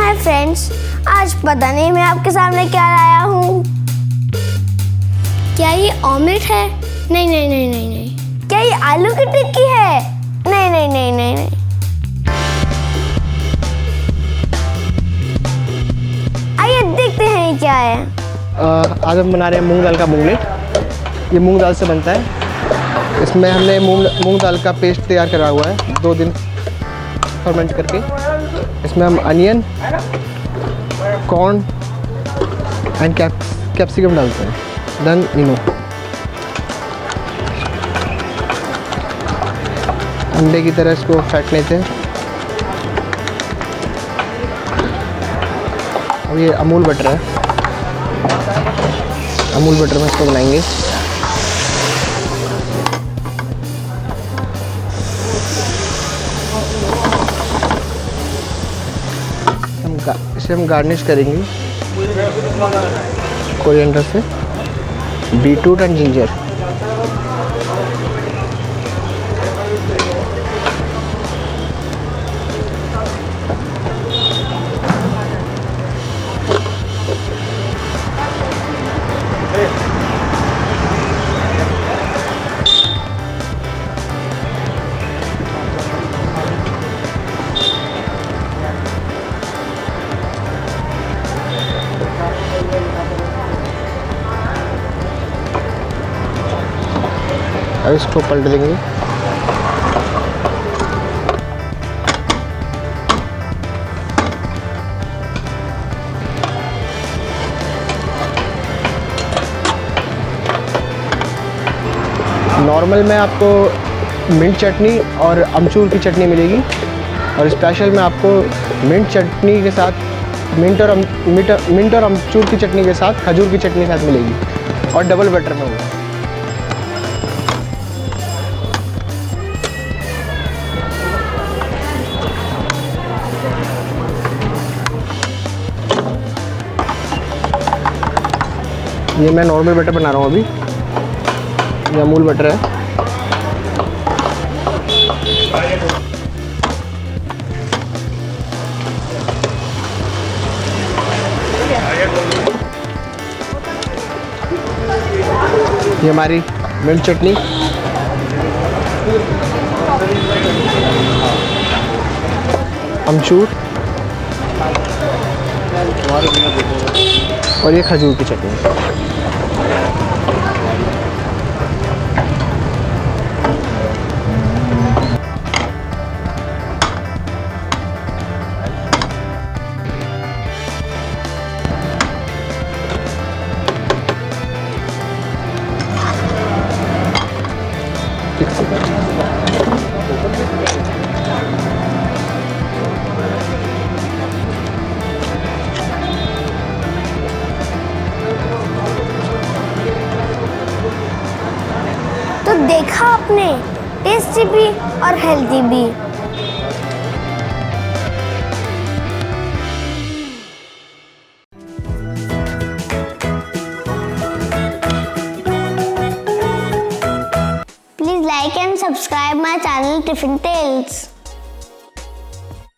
Hi friends, आज पता नहीं मैं आपके सामने क्या लाया हूँ। क्या ये ऑमलेट है? नहीं नहीं नहीं नहीं नहीं। क्या ये आलू की टिक्की है? नहीं नहीं नहीं नहीं नहीं। आइए देखते हैं ये क्या है। आज हम बना रहे हैं मूंग दाल का मूंगलेट। ये मूंग दाल से बनता है। इसमें हमने मूंग दाल का पेस्ट तैयार करा हुआ है 2 दिन फर्मेंट करके। इसमें हम अनियन, कॉर्न एंड कैप्सिकम डालते हैं, देन इनो। अंडे की तरह इसको फेंट लेते हैं। अब ये अमूल बटर है, अमूल बटर में इसको बनाएंगे। इसे हम गार्निश करेंगे कोरिएंडर से, बीटरूट एंड जिंजर। अब इसको पलट देंगे। नॉर्मल में आपको मिंट चटनी और अमचूर की चटनी मिलेगी, और स्पेशल में आपको मिंट चटनी के साथ मिंट और अमचूर की चटनी के साथ खजूर की चटनी के साथ मिलेगी, और डबल बटर में होगा। ये मैं नॉर्मल बटर बना रहा हूँ अभी। ये अमूल बटर है। ये हमारी मिर्च चटनी, अमचूर और ये खजूर की चटनी। तो देखा आपने, टेस्टी भी और हेल्दी भी। Please like and subscribe my channel Tiffin Tales.